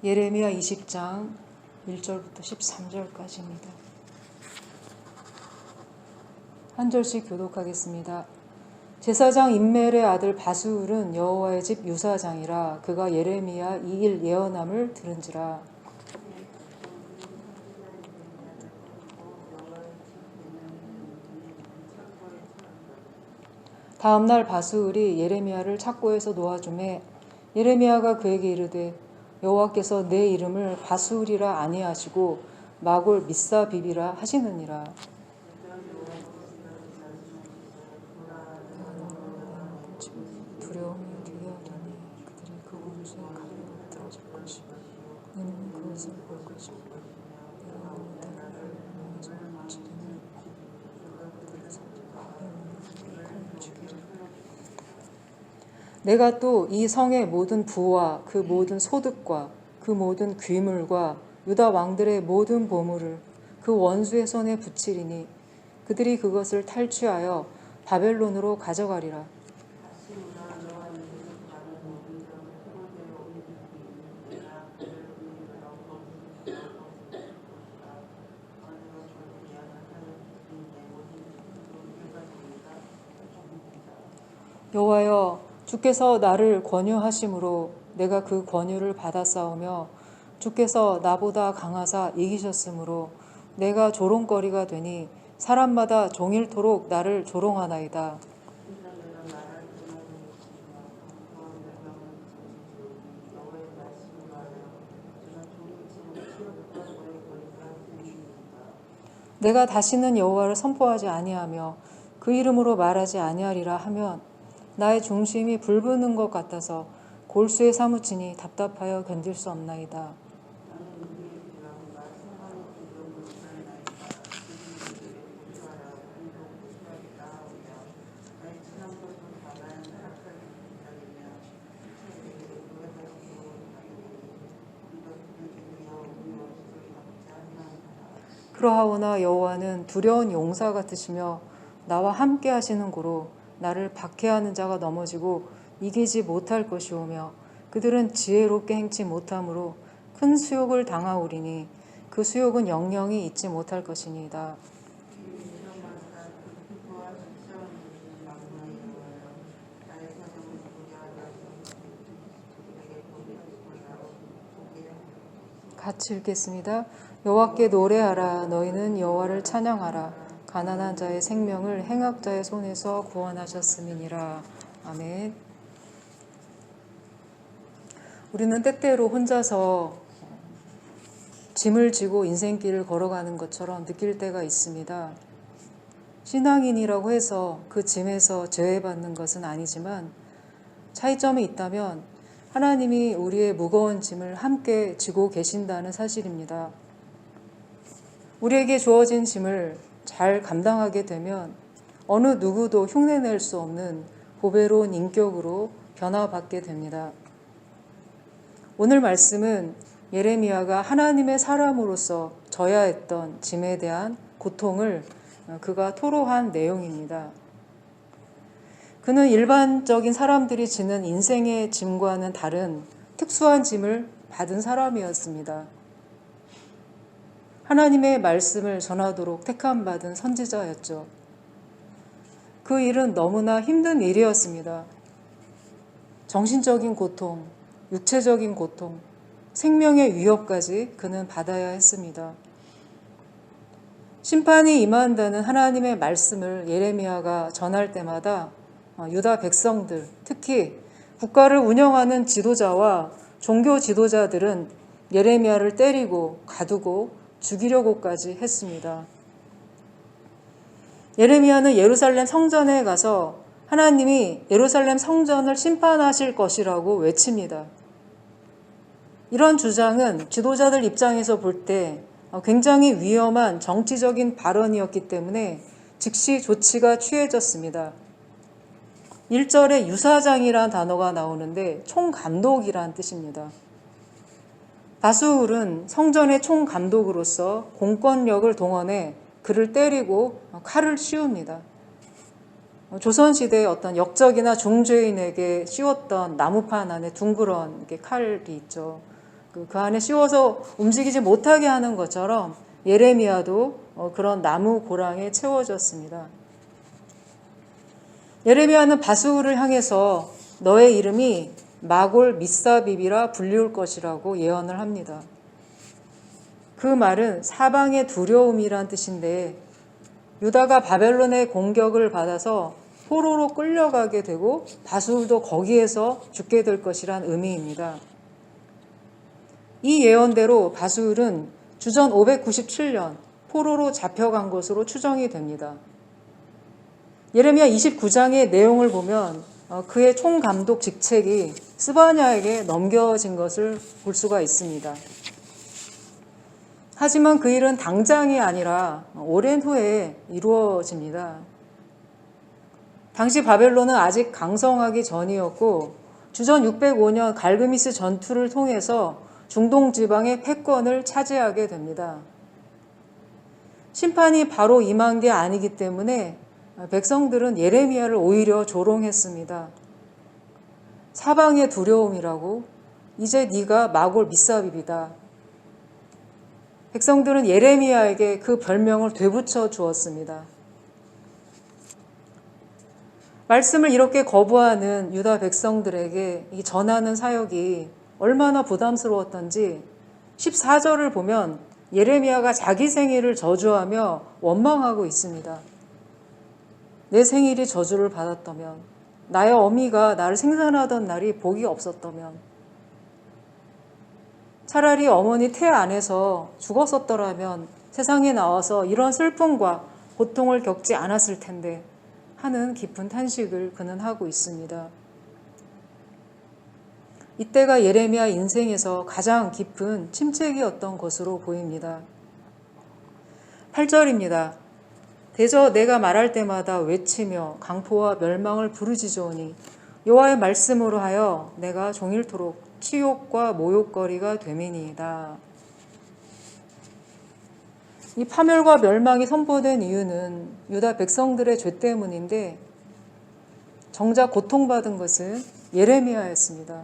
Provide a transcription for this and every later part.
예레미야 20장 1절부터 13절까지입니다. 한 절씩 교독하겠습니다. 제사장 임멜의 아들 바스울은 여호와의 집 유사장이라 그가 예레미야 2일 예언함을 들은지라. 다음날 바스울이 예레미야를 착고에서 놓아주매 예레미야가 그에게 이르되 여호와께서 내 이름을 바스울이라 아니하시고 마골 미사비비라 하시느니라. 두려움이 되게 하더니 그들이 그 원수의 칼로 들어질 것이고 너는 그것을 볼 것이고 내가 어느 때를 명해서 지리는 그들을 살리고 죽이리라. 내가 또 이 성의 모든 부와 그 모든 소득과 그 모든 귀물과 유다 왕들의 모든 보물을 그 원수의 손에 붙이리니 그들이 그것을 탈취하여 바벨론으로 가져가리라. 여호와여, 주께서 나를 권유하심으로 내가 그 권유를 받아싸우며 주께서 나보다 강하사 이기셨으므로 내가 조롱거리가 되니 사람마다 종일토록 나를 조롱하나이다. 내가 다시는 여호와를 선포하지 아니하며 그 이름으로 말하지 아니하리라 하면 나의 중심이 불붙는 것 같아서 골수에 사무치니 답답하여 견딜 수 없나이다. 그러하오나 여호와는 두려운 용사 같으시며 나와 함께 하시는 고로 나를 박해하는 자가 넘어지고 이기지 못할 것이오며 그들은 지혜롭게 행치 못함으로 큰 수욕을 당하오리니 그 수욕은 영영이 잊지 못할 것이니이다. 같이 읽겠습니다. 여호와께 노래하라. 너희는 여호와를 찬양하라. 가난한 자의 생명을 행악자의 손에서 구원하셨음이니라. 아멘. 우리는 때때로 혼자서 짐을 지고 인생길을 걸어가는 것처럼 느낄 때가 있습니다. 신앙인이라고 해서 그 짐에서 제외받는 것은 아니지만 차이점이 있다면 하나님이 우리의 무거운 짐을 함께 지고 계신다는 사실입니다. 우리에게 주어진 짐을 잘 감당하게 되면 어느 누구도 흉내낼 수 없는 보배로운 인격으로 변화받게 됩니다. 오늘 말씀은 예레미야가 하나님의 사람으로서 져야 했던 짐에 대한 고통을 그가 토로한 내용입니다. 그는 일반적인 사람들이 지는 인생의 짐과는 다른 특수한 짐을 받은 사람이었습니다. 하나님의 말씀을 전하도록 택함받은 선지자였죠. 그 일은 너무나 힘든 일이었습니다. 정신적인 고통, 육체적인 고통, 생명의 위협까지 그는 받아야 했습니다. 심판이 임한다는 하나님의 말씀을 예레미야가 전할 때마다 유다 백성들, 특히 국가를 운영하는 지도자와 종교 지도자들은 예레미야를 때리고 가두고 죽이려고까지 했습니다. 예레미야는 예루살렘 성전에 가서 하나님이 예루살렘 성전을 심판하실 것이라고 외칩니다. 이런 주장은 지도자들 입장에서 볼 때 굉장히 위험한 정치적인 발언이었기 때문에 즉시 조치가 취해졌습니다. 1절에 유사장이라는 단어가 나오는데 총감독이란 뜻입니다. 바스울은 성전의 총감독으로서 공권력을 동원해 그를 때리고 칼을 씌웁니다. 조선시대의 어떤 역적이나 중죄인에게 씌웠던 나무판 안에 둥그런 칼이 있죠. 그 안에 씌워서 움직이지 못하게 하는 것처럼 예레미야도 그런 나무 고랑에 채워졌습니다. 예레미야는 바수를 향해서 너의 이름이 마골 미사빕이라 불리울 것이라고 예언을 합니다. 그 말은 사방의 두려움이란 뜻인데 유다가 바벨론의 공격을 받아서 포로로 끌려가게 되고 바수도 거기에서 죽게 될 것이란 의미입니다. 이 예언대로 바수은 주전 597년 포로로 잡혀간 것으로 추정이 됩니다. 예레미야 29장의 내용을 보면 그의 총감독 직책이 스바냐에게 넘겨진 것을 볼 수가 있습니다. 하지만 그 일은 당장이 아니라 오랜 후에 이루어집니다. 당시 바벨론은 아직 강성하기 전이었고 주전 605년 갈그미스 전투를 통해서 중동 지방의 패권을 차지하게 됩니다. 심판이 바로 임한 게 아니기 때문에 백성들은 예레미야를 오히려 조롱했습니다. 사방의 두려움이라고? 이제 네가 마골 미사빕이다. 백성들은 예레미야에게 그 별명을 되붙여 주었습니다. 말씀을 이렇게 거부하는 유다 백성들에게 이 전하는 사역이 얼마나 부담스러웠던지 14절을 보면 예레미야가 자기 생일을 저주하며 원망하고 있습니다. 내 생일이 저주를 받았다면, 나의 어미가 나를 생산하던 날이 복이 없었다면, 차라리 어머니 태 안에서 죽었었더라면 세상에 나와서 이런 슬픔과 고통을 겪지 않았을 텐데 하는 깊은 탄식을 그는 하고 있습니다. 이때가 예레미야 인생에서 가장 깊은 침체기였던 것으로 보입니다. 8절입니다. 대저 내가 말할 때마다 외치며 강포와 멸망을 부르짖으오니 여호와의 말씀으로 하여 내가 종일토록 치욕과 모욕거리가 됨이니이다. 이 파멸과 멸망이 선포된 이유는 유다 백성들의 죄 때문인데 정작 고통받은 것은 예레미야였습니다.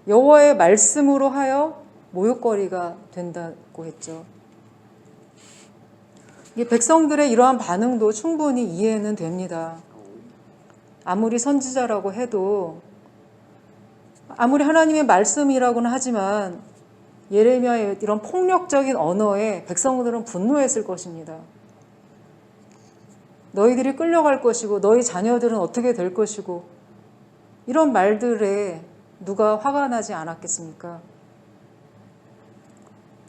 여호와의 말씀으로 하여 모욕거리가 된다고 했죠. 이 백성들의 이러한 반응도 충분히 이해는 됩니다. 아무리 선지자라고 해도, 아무리 하나님의 말씀이라고는 하지만 예레미야의 이런 폭력적인 언어에 백성들은 분노했을 것입니다. 너희들이 끌려갈 것이고 너희 자녀들은 어떻게 될 것이고 이런 말들에 누가 화가 나지 않았겠습니까?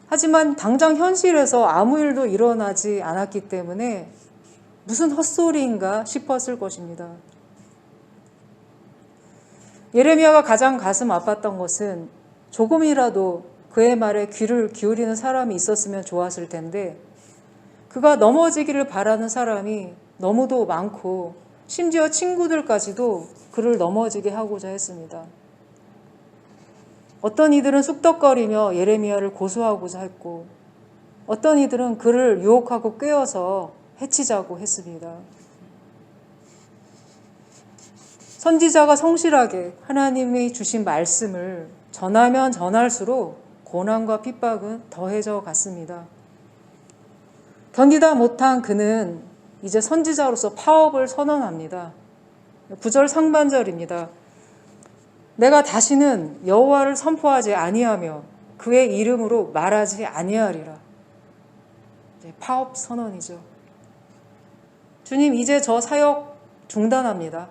하지만 당장 현실에서 아무 일도 일어나지 않았기 때문에 무슨 헛소리인가 싶었을 것입니다. 예레미야가 가장 가슴 아팠던 것은 조금이라도 그의 말에 귀를 기울이는 사람이 있었으면 좋았을 텐데 그가 넘어지기를 바라는 사람이 너무도 많고 심지어 친구들까지도 그를 넘어지게 하고자 했습니다. 어떤 이들은 쑥덕거리며 예레미야를 고소하고자 했고 어떤 이들은 그를 유혹하고 꿰어서 해치자고 했습니다. 선지자가 성실하게 하나님이 주신 말씀을 전하면 전할수록 고난과 핍박은 더해져 갔습니다. 견디다 못한 그는 이제 선지자로서 파업을 선언합니다. 9절 상반절입니다. 내가 다시는 여호와를 선포하지 아니하며 그의 이름으로 말하지 아니하리라. 파업 선언이죠. 주님, 이제 저 사역 중단합니다.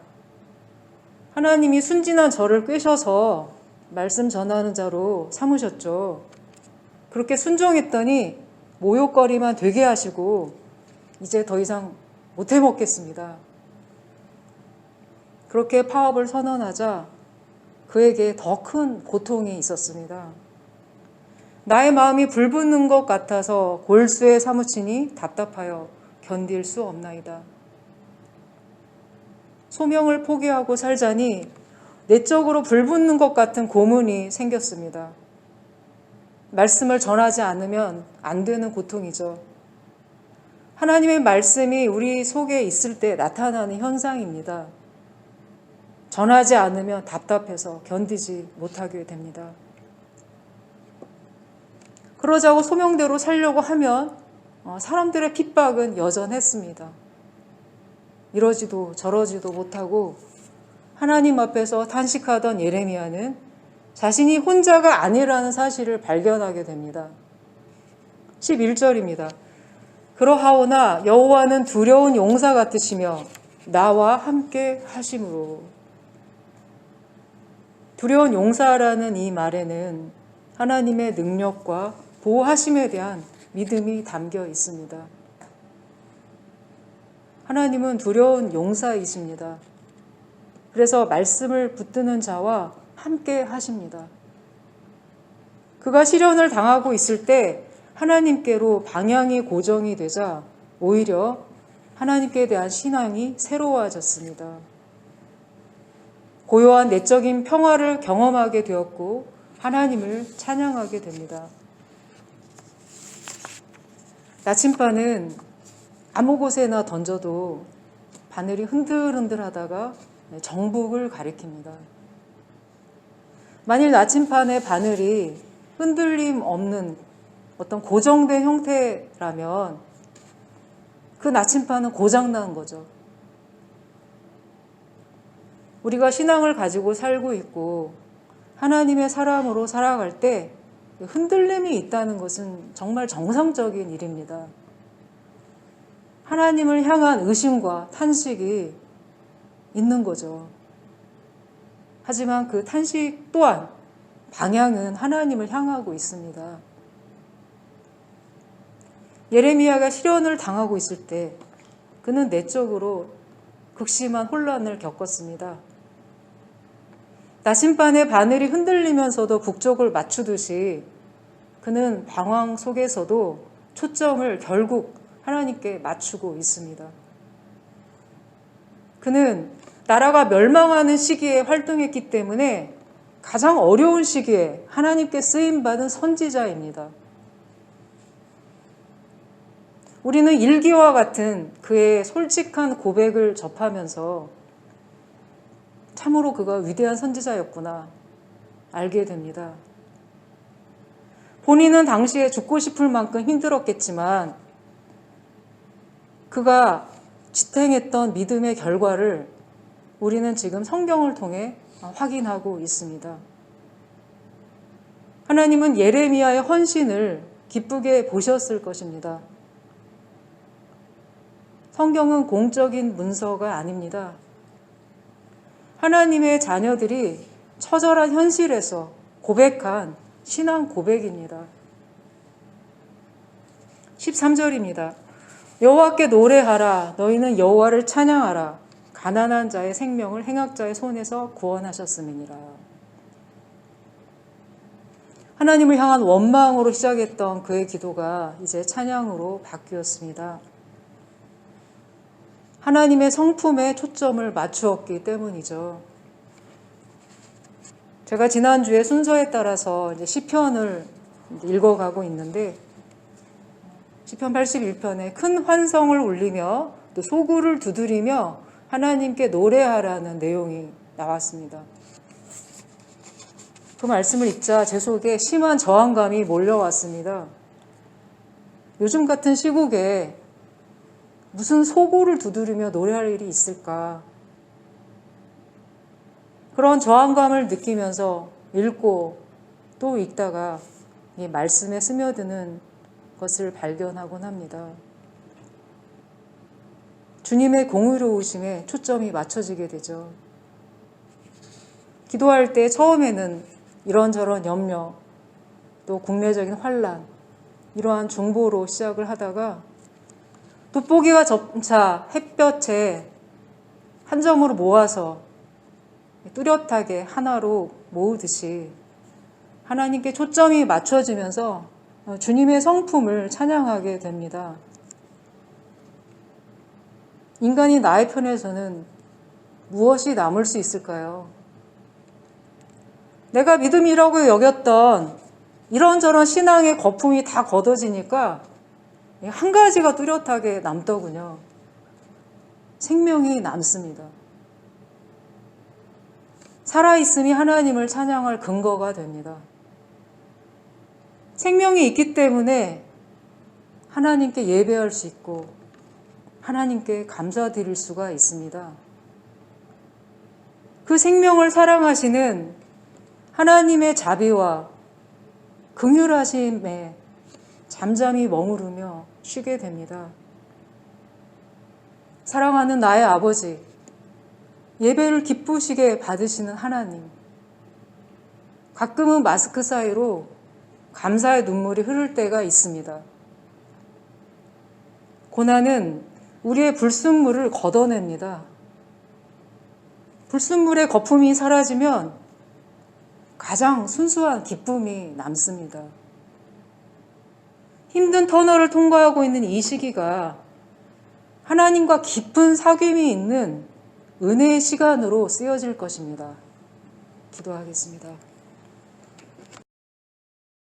하나님이 순진한 저를 꿰셔서 말씀 전하는 자로 삼으셨죠. 그렇게 순종했더니 모욕거리만 되게 하시고 이제 더 이상 못 해먹겠습니다. 그렇게 파업을 선언하자 그에게 더 큰 고통이 있었습니다. 나의 마음이 불붙는 것 같아서 골수에 사무치니 답답하여 견딜 수 없나이다. 소명을 포기하고 살자니 내적으로 불붙는 것 같은 고문이 생겼습니다. 말씀을 전하지 않으면 안 되는 고통이죠. 하나님의 말씀이 우리 속에 있을 때 나타나는 현상입니다. 전하지 않으면 답답해서 견디지 못하게 됩니다. 그러자고 소명대로 살려고 하면 사람들의 핍박은 여전했습니다. 이러지도 저러지도 못하고 하나님 앞에서 탄식하던 예레미야는 자신이 혼자가 아니라는 사실을 발견하게 됩니다. 11절입니다. 그러하오나 여호와는 두려운 용사 같으시며 나와 함께 하심으로. 두려운 용사라는 이 말에는 하나님의 능력과 보호하심에 대한 믿음이 담겨 있습니다. 하나님은 두려운 용사이십니다. 그래서 말씀을 붙드는 자와 함께 하십니다. 그가 시련을 당하고 있을 때 하나님께로 방향이 고정이 되자 오히려 하나님께 대한 신앙이 새로워졌습니다. 고요한 내적인 평화를 경험하게 되었고 하나님을 찬양하게 됩니다. 나침반은 아무 곳에나 던져도 바늘이 흔들흔들하다가 정북을 가리킵니다. 만일 나침반의 바늘이 흔들림 없는 어떤 고정된 형태라면 그 나침반은 고장난 거죠. 우리가 신앙을 가지고 살고 있고 하나님의 사람으로 살아갈 때 흔들림이 있다는 것은 정말 정상적인 일입니다. 하나님을 향한 의심과 탄식이 있는 거죠. 하지만 그 탄식 또한 방향은 하나님을 향하고 있습니다. 예레미야가 시련을 당하고 있을 때 그는 내적으로 극심한 혼란을 겪었습니다. 나침반의 바늘이 흔들리면서도 북쪽을 맞추듯이 그는 방황 속에서도 초점을 결국 하나님께 맞추고 있습니다. 그는 나라가 멸망하는 시기에 활동했기 때문에 가장 어려운 시기에 하나님께 쓰임받은 선지자입니다. 우리는 일기와 같은 그의 솔직한 고백을 접하면서 참으로 그가 위대한 선지자였구나 알게 됩니다. 본인은 당시에 죽고 싶을 만큼 힘들었겠지만 그가 지탱했던 믿음의 결과를 우리는 지금 성경을 통해 확인하고 있습니다. 하나님은 예레미야의 헌신을 기쁘게 보셨을 것입니다. 성경은 공적인 문서가 아닙니다. 하나님의 자녀들이 처절한 현실에서 고백한 신앙 고백입니다. 13절입니다. 여호와께 노래하라. 너희는 여호와를 찬양하라. 가난한 자의 생명을 행악자의 손에서 구원하셨음이니라. 하나님을 향한 원망으로 시작했던 그의 기도가 이제 찬양으로 바뀌었습니다. 하나님의 성품에 초점을 맞추었기 때문이죠. 제가 지난주에 순서에 따라서 이제 시편을 읽어가고 있는데 시편 81편에 큰 환성을 울리며 또 소구를 두드리며 하나님께 노래하라는 내용이 나왔습니다. 그 말씀을 읽자 제 속에 심한 저항감이 몰려왔습니다. 요즘 같은 시국에 무슨 소고를 두드리며 노래할 일이 있을까? 그런 저항감을 느끼면서 읽고 또 읽다가 이 말씀에 스며드는 것을 발견하곤 합니다. 주님의 공의로우심에 초점이 맞춰지게 되죠. 기도할 때 처음에는 이런저런 염려, 또 국내적인 환란, 이러한 중보로 시작을 하다가 돋보기가 점차 햇볕에 한 점으로 모아서 뚜렷하게 하나로 모으듯이 하나님께 초점이 맞춰지면서 주님의 성품을 찬양하게 됩니다. 인간이 나의 편에서는 무엇이 남을 수 있을까요? 내가 믿음이라고 여겼던 이런저런 신앙의 거품이 다 걷어지니까 한 가지가 뚜렷하게 남더군요. 생명이 남습니다. 살아있음이 하나님을 찬양할 근거가 됩니다. 생명이 있기 때문에 하나님께 예배할 수 있고 하나님께 감사드릴 수가 있습니다. 그 생명을 사랑하시는 하나님의 자비와 긍휼하심에 잠잠히 머무르며 쉬게 됩니다. 사랑하는 나의 아버지, 예배를 기쁘시게 받으시는 하나님, 가끔은 마스크 사이로 감사의 눈물이 흐를 때가 있습니다. 고난은 우리의 불순물을 걷어냅니다. 불순물의 거품이 사라지면 가장 순수한 기쁨이 남습니다. 힘든 터널을 통과하고 있는 이 시기가 하나님과 깊은 사귐이 있는 은혜의 시간으로 쓰여질 것입니다. 기도하겠습니다.